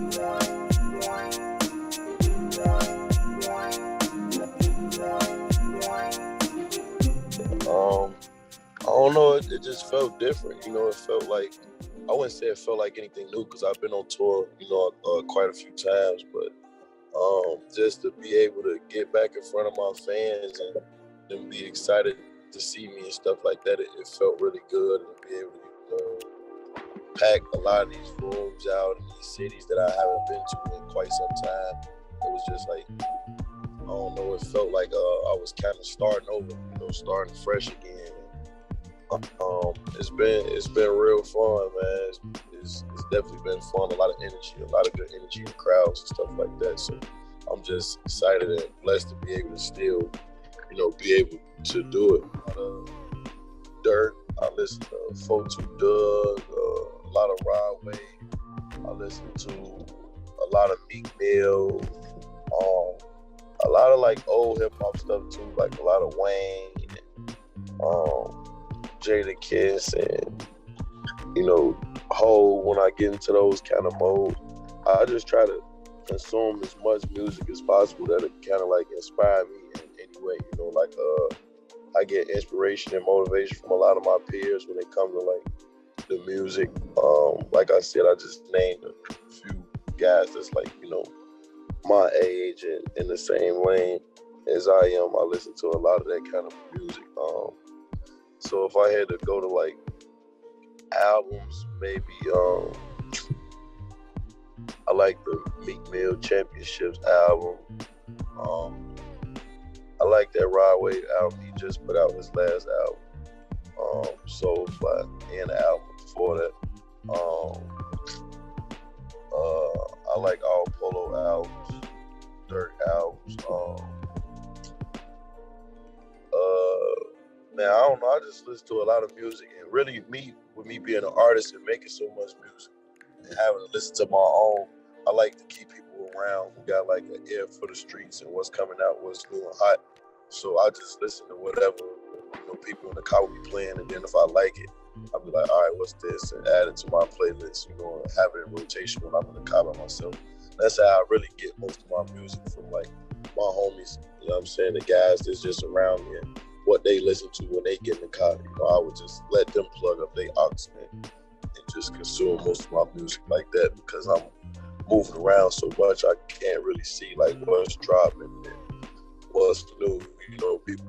I don't know. It just felt different. You know, it felt like, I wouldn't say it felt like anything new because I've been on tour, quite a few times. But just to be able to get back in front of my fans and them be excited to see me and stuff like that, it felt really good. And to be able to, pack a lot of these rooms out in these cities that I haven't been to in quite some time. It was just like, I don't know, it felt like I was kind of starting over, starting fresh again. It's been real fun, man. It's definitely been fun. A lot of energy, a lot of good energy in the crowds and stuff like that. So I'm just excited and blessed to be able to still, be able to do it. Dirt, I listen to 42 Doug, a lot of Rod Wave. I listen to a lot of Meek Mill, a lot of like old hip hop stuff too, like a lot of Wayne, Jadakiss, and Ho. When I get into those kind of modes, I just try to consume as much music as possible that it kind of like inspire me in any way. I get inspiration and motivation from a lot of my peers when it comes to like the music. Like I said, I just named a few guys that's like, my age and in the same lane as I am. I listen to a lot of that kind of music. So if I had to go to like albums, maybe I like the Meek Mill Championships album. I like that Rod Wave album he just put out, his last album. Soulfly, and the album before that. I like all Polo albums, Dirt albums. Man, I don't know. I just listen to a lot of music, and really, with me being an artist and making so much music and having to listen to my own, I like to keep people around who got like an ear for the streets and what's coming out, what's new and hot. So I just listen to whatever people in the car will be playing, and then if I like it, I'll be like, all right, what's this, and add it to my playlist, and have it in rotation when I'm in the car by myself. That's how I really get most of my music from, like, my homies, the guys that's just around me and what they listen to when they get in the car. I would just let them plug up their aux and just consume most of my music like that, because I'm moving around so much, I can't really see like what's dropping and what's new. People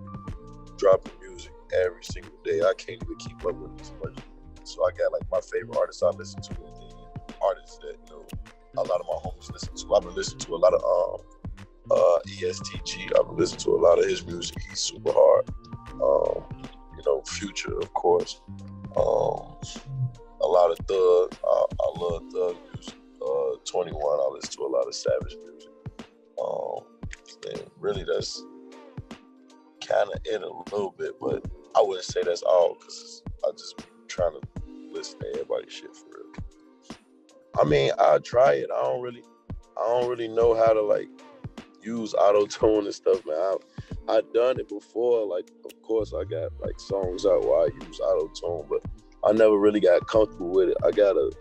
dropping music every single day. I can't even keep up with it too much. So I got like my favorite artists I listen to, and then artists that a lot of my homies listen to. I've been listening to a lot of ESTG. I've been listening to a lot of his music. He's super hard. Future, of course. A lot of Thug. I love Thug music. 21. I listen to a lot of Savage music. And really, that's kind of it a little bit, but I wouldn't say that's all, because I just be trying to listen to everybody's shit for real. I mean, I try it. I don't really know how to like use auto-tune and stuff, man. I've done it before. Like, of course, I got like songs out where I use auto-tune, but I never really got comfortable with it. I gotta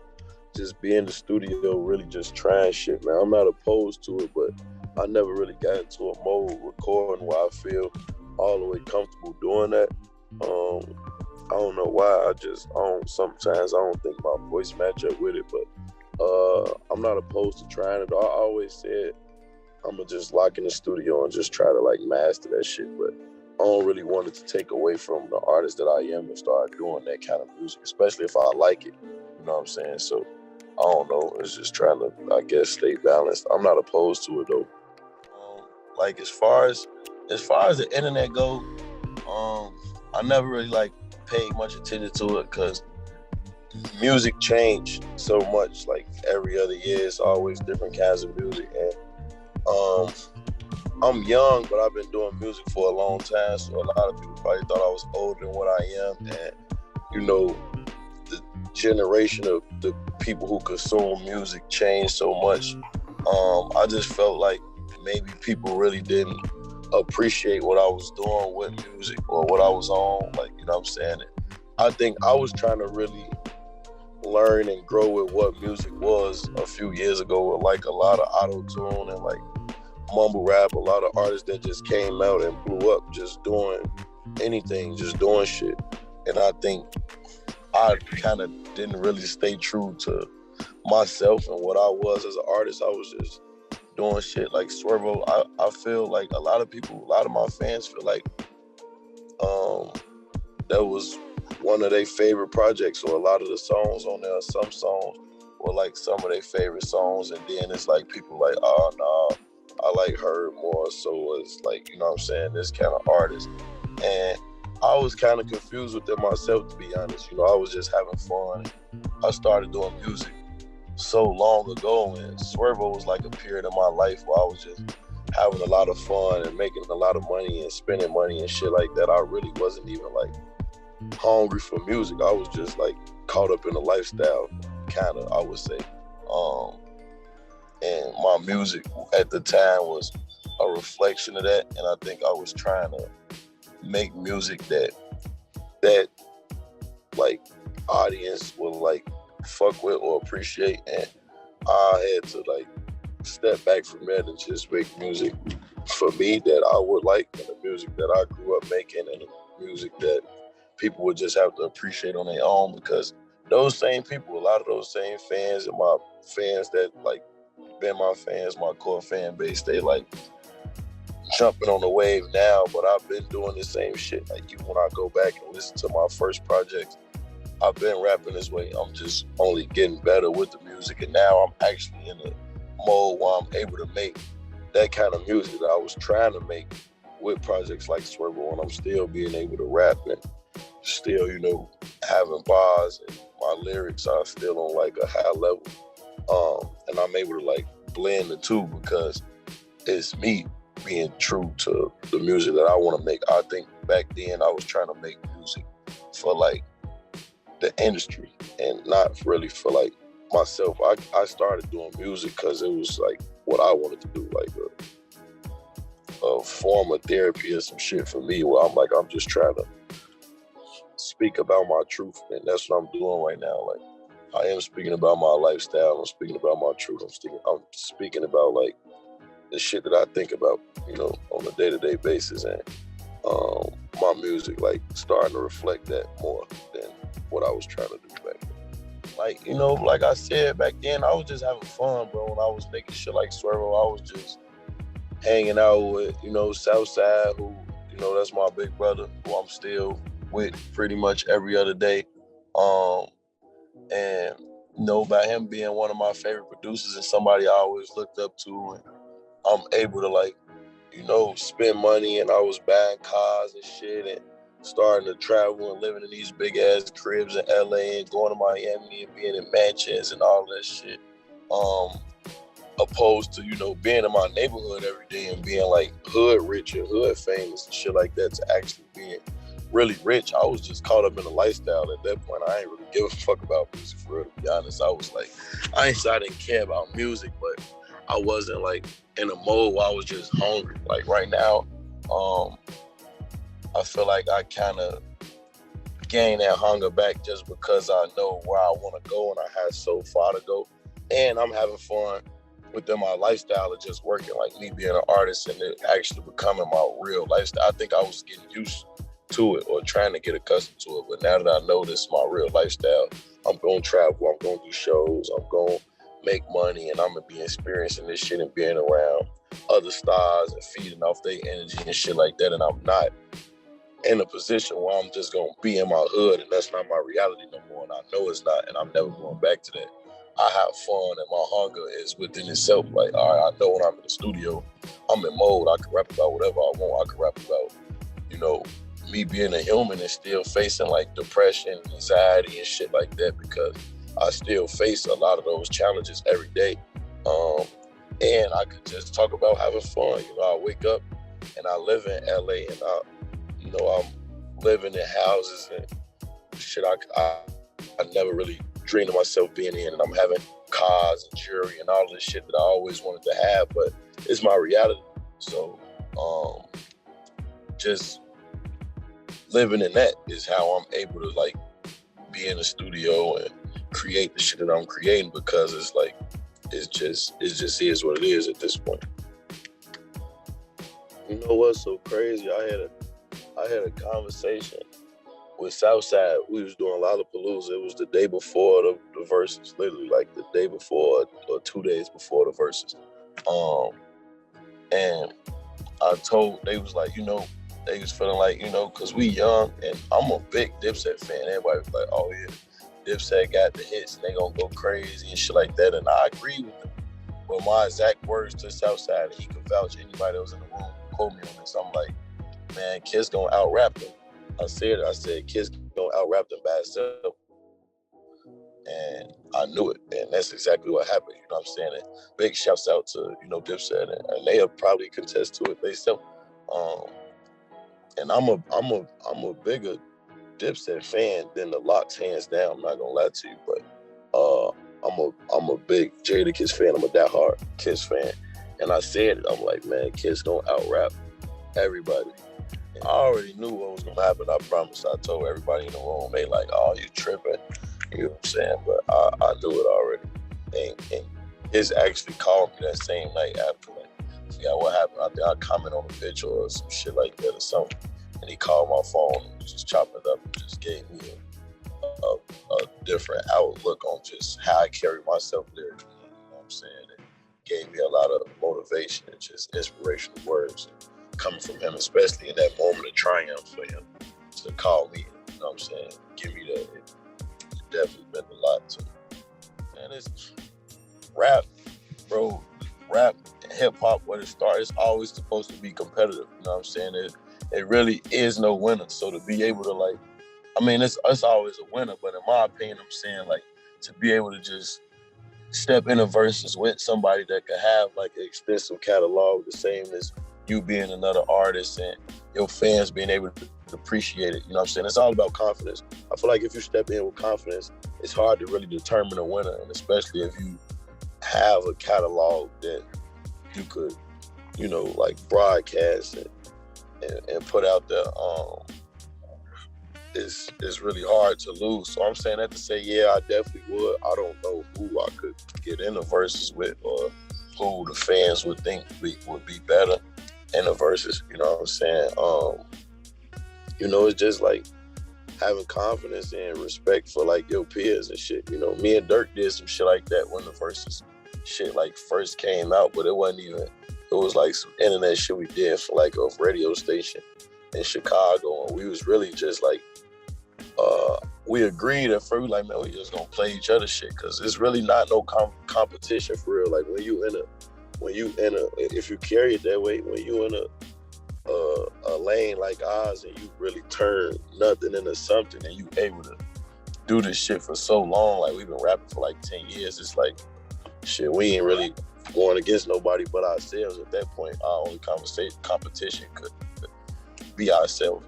just be in the studio, really just trying shit, man. I'm not opposed to it, but I never really got into a mode recording where I feel all the way comfortable doing that. I don't know why. Sometimes I don't think my voice match up with it, but I'm not opposed to trying it. I always said I'm gonna just lock in the studio and just try to like master that shit, but I don't really want it to take away from the artist that I am and start doing that kind of music, especially if I like it. You know what I'm saying? So I don't know. It's just trying to, I guess, stay balanced. I'm not opposed to it though. Like as far as the internet go, I never really like paid much attention to it, because music changed so much. Like every other year, it's always different kinds of music, and I'm young, but I've been doing music for a long time, so a lot of people probably thought I was older than what I am. And the generation of the people who consume music changed so much. I just felt like maybe people really didn't appreciate what I was doing with music or what I was on, like, you know what I'm saying? I think I was trying to really learn and grow with what music was a few years ago, with like a lot of auto-tune and like mumble rap, a lot of artists that just came out and blew up just doing anything, just doing shit. And I think I kind of didn't really stay true to myself and what I was as an artist. I was just doing shit like Squabble. I feel like a lot of my fans feel like that was one of their favorite projects, or a lot of the songs on there, some songs were like some of their favorite songs, and then it's like people like, oh no, I like her more, so it's like, you know what I'm saying, this kind of artist. And I was kind of confused with it myself, to be honest. You know, I was just having fun. I started doing music so long ago, and Swervo was like a period of my life where I was just having a lot of fun and making a lot of money and spending money and shit like that. I really wasn't even like hungry for music. I was just like caught up in the lifestyle, kind of, I would say. And my music at the time was a reflection of that, and I think I was trying to make music that like audience will like fuck with or appreciate, and I had to like step back from that and just make music for me that I would like, and the music that I grew up making, and the music that people would just have to appreciate on their own, because those same people, a lot of those same fans and my fans that like been my fans, my core fan base, they like jumping on the wave now, but I've been doing the same shit. Like even when I go back and listen to my first projects, I've been rapping this way. I'm just only getting better with the music, and now I'm actually in a mode where I'm able to make that kind of music that I was trying to make with projects like Swervo, and I'm still being able to rap and still, you know, having bars, and my lyrics are still on like a high level. And I'm able to like blend the two, because it's me being true to the music that I want to make. I think back then I was trying to make music for like the industry and not really for like myself. I started doing music because it was like what I wanted to do, like a form of therapy or some shit for me, where I'm like, I'm just trying to speak about my truth, and that's what I'm doing right now. Like, I am speaking about my lifestyle. I'm speaking about my truth. I'm speaking about like the shit that I think about, you know, on a day-to-day basis, and my music like starting to reflect that more than what I was trying to do back then. Like, you know, like I said, back then I was just having fun, bro. When I was making shit like Swervo, I was just hanging out with, you know, Southside, who, you know, that's my big brother, who I'm still with pretty much every other day. And, you know, by him being one of my favorite producers and somebody I always looked up to, and I'm able to like, you know, spend money, and I was buying cars and shit, and starting to travel and living in these big ass cribs in LA and going to Miami and being in mansions and all that shit. Opposed to, you know, being in my neighborhood every day and being like hood rich and hood famous and shit like that, to actually being really rich. I was just caught up in the lifestyle at that point. I ain't really give a fuck about music, for real, to be honest. I was like, I didn't care about music, but I wasn't like in a mode where I was just hungry. Like right now, I feel like I kind of gained that hunger back just because I know where I want to go, and I had so far to go. And I'm having fun within my lifestyle of just working, like me being an artist and it actually becoming my real lifestyle. I think I was getting used to it or trying to get accustomed to it, but now that I know this is my real lifestyle, I'm going to travel, I'm going to do shows, I'm going to make money, and I'm going to be experiencing this shit and being around other stars and feeding off their energy and shit like that. And I'm not in a position where I'm just going to be in my hood, and that's not my reality no more, and I know it's not, and I'm never going back to that. I have fun, and my hunger is within itself. Like, all right, I know when I'm in the studio, I'm in mode. I can rap about whatever I want. I can rap about, you know, me being a human and still facing like depression, anxiety, and shit like that, because I still face a lot of those challenges every day. And I could just talk about having fun. You know, I wake up and I live in LA, and I'm living in houses and shit I never really dreamed of myself being in, and I'm having cars and jewelry and all this shit that I always wanted to have, but it's my reality. So just living in that is how I'm able to like be in the studio and create the shit that I'm creating because it's like, it just is what it is at this point. You know what's so crazy? I had a conversation with Southside. We was doing Lollapalooza. It was the day before the Verzuz, literally like the day before or 2 days before the Verzuz. And they was like, you know, they was feeling like, you know, because we young and I'm a big Dipset fan. Everybody was like, oh yeah, Dipset got the hits and they gonna go crazy and shit like that. And I agree with them. But my exact words to Southside, and he could vouch, anybody that was in the room quote me on this. I'm like, man, Kiss gonna out-rap them. I said, Kiss gonna out-rap them by itself. And I knew it, and that's exactly what happened. You know what I'm saying? And big shouts out to, you know, Dipset, and they'll probably contest to it themselves. And I'm a bigger Dipset fan than the Lox, hands down. I'm not gonna lie to you, but I'm a big Jadakiss fan. I'm a diehard Kiss fan, and I said it. I'm like, man, Kiss gonna out-rap everybody. And I already knew what was gonna happen. I promise. I told everybody in the room. They like, oh, you tripping? You know what I'm saying? But I knew it already. And Kiss actually called me that same night after. Like, I forgot what happened. I think I commented on a picture or some shit like that or something. And he called my phone and just chopped it up and just gave me a different outlook on just how I carry myself lyrically. You know what I'm saying? It gave me a lot of motivation and just inspirational words coming from him, especially in that moment of triumph for him to call me. You know what I'm saying? Give me that. It definitely meant a lot to me. And it's rap, bro. Rap, hip hop, when it starts, it's always supposed to be competitive. You know what I'm saying? It really is no winner. So to be able to, like, I mean, it's always a winner, but in my opinion, I'm saying, like, to be able to just step in a versus with somebody that could have like an extensive catalog, the same as you being another artist and your fans being able to appreciate it. You know what I'm saying? It's all about confidence. I feel like if you step in with confidence, it's hard to really determine a winner, and especially if you have a catalog that you could, you know, like broadcast and put out there. It's really hard to lose. So I'm saying that to say, yeah, I definitely would. I don't know who I could get in the verses with or who the fans would think would be better in the verses. You know what I'm saying? You know, it's just like having confidence and respect for like your peers and shit. You know, me and Dirk did some shit like that when the verses shit like first came out, but it wasn't even, it was like some internet shit we did for like a radio station in Chicago, and we was really just like, we agreed at first, like, man, we just gonna play each other shit, cause it's really not no competition for real. Like when you in a, if you carry it that way, when you in a lane like ours and you really turn nothing into something and you able to do this shit for so long, like we've been rapping for like 10 years, it's like, shit, we ain't really going against nobody but ourselves at that point. Our only competition could be ourselves.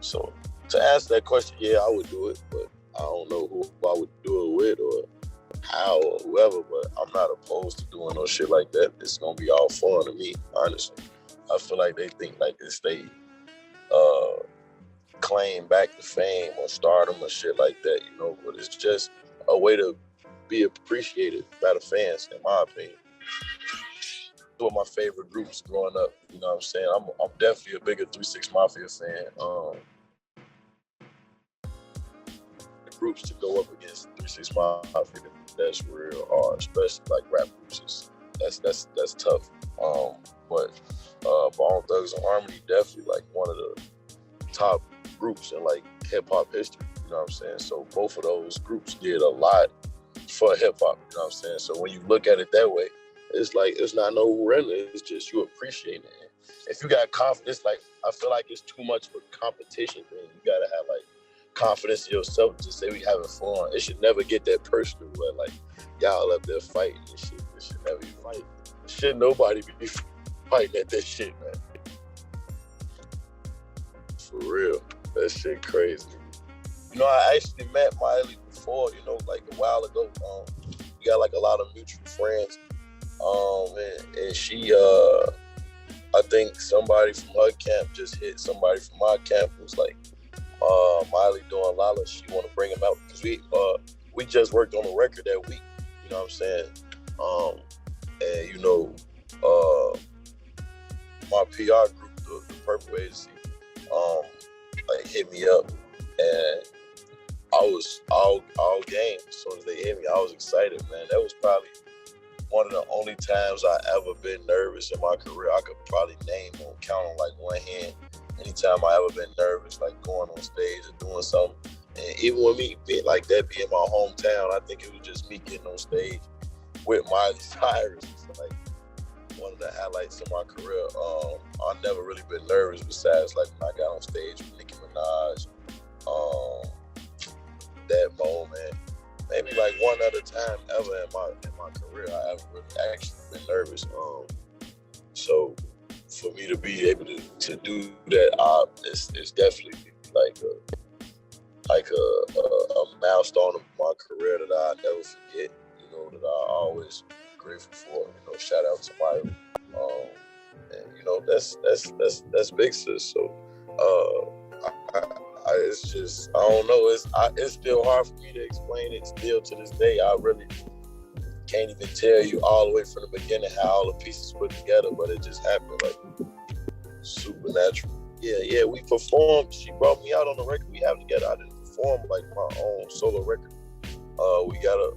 So to answer that question, yeah, I would do it, but I don't know who I would do it with or how or whoever, but I'm not opposed to doing no shit like that. It's gonna be all fun to me, honestly. I feel like they think like this, they claim back the fame or stardom or shit like that, you know, but it's just a way to be appreciated by the fans, in my opinion. One of my favorite groups growing up, you know what I'm saying? I'm definitely a bigger 3 6 Mafia fan. Groups to go up against 3 6 Mafia, that's real hard, especially like rap groups. That's tough. But Bone Thugs and Harmony definitely like one of the top groups in like hip hop history. You know what I'm saying? So both of those groups did a lot for hip hop. You know what I'm saying? So when you look at it that way, it's like it's not no rental. It's just you appreciate it. If you got confidence, like I feel like it's too much of a competition thing. You gotta have like confidence in yourself to say we having fun. It should never get that personal where like y'all up there fighting and shit. It should never be fighting. Should nobody be fighting at that shit, man. For real. That shit crazy. You know, I actually met Miley before, you know, like a while ago. We got like a lot of mutual friends. And she I think somebody from her camp just hit somebody from my camp, was like, Miley doing Lala, she want to bring him out, because we we just worked on a record that week. You know what I'm saying? And you know, my PR group, the Purple Agency, like hit me up, and I was all game. As soon as they hit me, I was excited, man. That was probably one of the only times I ever been nervous in my career. I could probably count on like one hand. Anytime I ever been nervous, like going on stage and doing something. And even with me being like that, being my hometown, I think it was just me getting on stage with Miley Cyrus. It's like one of the highlights of my career. I've never really been nervous besides like when I got on stage with Nicki Minaj. That moment, maybe like one other time ever in my career, I ever really actually been nervous. So for me to be able to do that, it's definitely like a milestone of my career that I never forget. You know, that I always grateful for. You know, shout out to Miley. And you know, that's big sis. So it's just, I don't know. It's still hard for me to explain it. Still to this day, I really can't even tell you all the way from the beginning how all the pieces put together. But it just happened like supernatural. Yeah. We performed. She brought me out on the record we have together. I didn't perform like my own solo record. We got a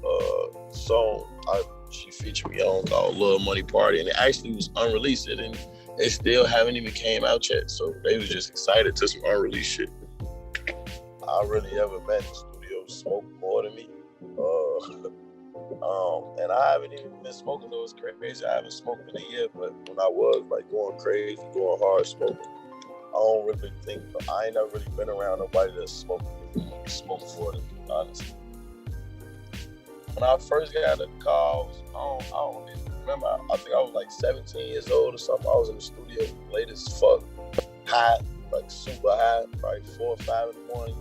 song she featured me on called Lil Money Party, and it actually was unreleased, and it still haven't even came out yet. So they was just excited to some unreleased shit. I really ever met in the studio smoke more than me. And I haven't even been smoking those crazy. I haven't smoked in a year, but when I was like going crazy, going hard smoking, I don't really think, I ain't never really been around nobody that smoked more than me, honestly. When I first got the calls, I don't even remember. I think I was like 17 years old or something. I was in the studio late as fuck, high, like super high, probably 4 or 5 in the morning.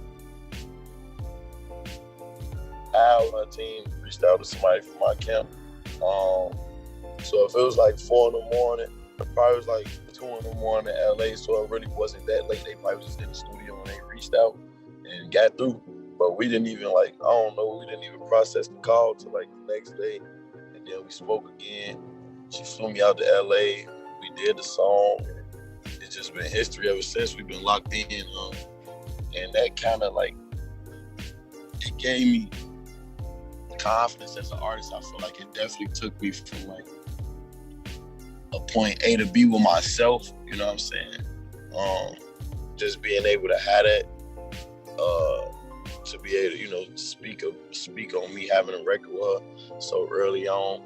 Al, my team, reached out to somebody from my camp. So if it was like 4 in the morning, it probably was like 2 in the morning in LA, so it really wasn't that late. They probably was just in the studio and they reached out and got through. But we didn't even we didn't even process the call till like the next day. And then we spoke again. She flew me out to LA. We did the song. It's just been history ever since. We've been locked in. And that kind of like, it gave me confidence as an artist. I feel like it definitely took me from like a point A to B with myself. You know what I'm saying? Just being able to have that, to be able to, you know, speak on me having a record with her so early on.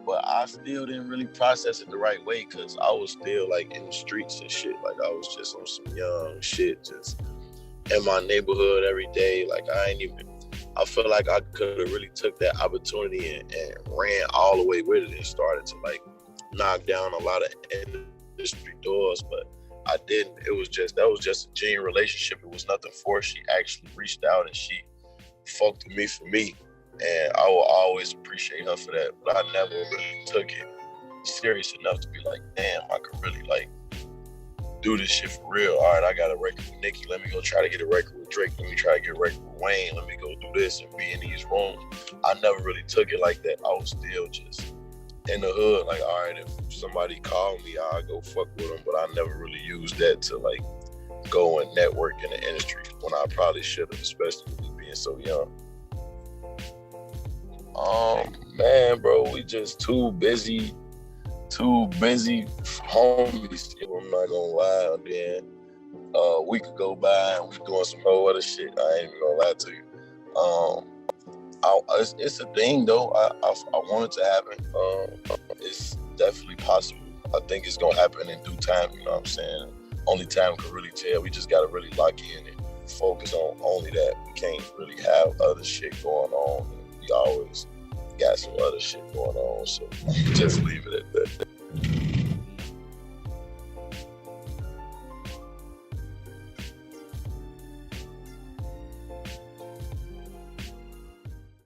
But I still didn't really process it the right way because I was still like in the streets and shit. Like I was just on some young shit, just in my neighborhood every day. Like I feel like I could have really took that opportunity and ran all the way with it and started to like knock down a lot of industry doors, but I didn't. That was just a genuine relationship. It was nothing forced. She actually reached out and she fucked with me for me. And I will always appreciate her for that. But I never really took it serious enough to be like, damn, I could really like do this shit for real. All right, I got a record with Nicki. Let me go try to get a record with Drake. Let me try to get a record with Wayne. Let me go do this and be in these rooms. I never really took it like that. I was still just in the hood. Like, all right, if somebody called me, I'll go fuck with them. But I never really used that to like go and network in the industry when I probably should have, especially with me being so young. Man, bro, we just too busy homies. I'm not gonna lie. And then a week could go by and we doing some whole other shit. I ain't even gonna lie to you. It's a thing though. I want it to happen. It's definitely possible. I think it's gonna happen in due time. You know what I'm saying? Only time can really tell. We just gotta really lock in and focus on only that. We can't really have other shit going on. We always got some other shit going on. So just leave it at that.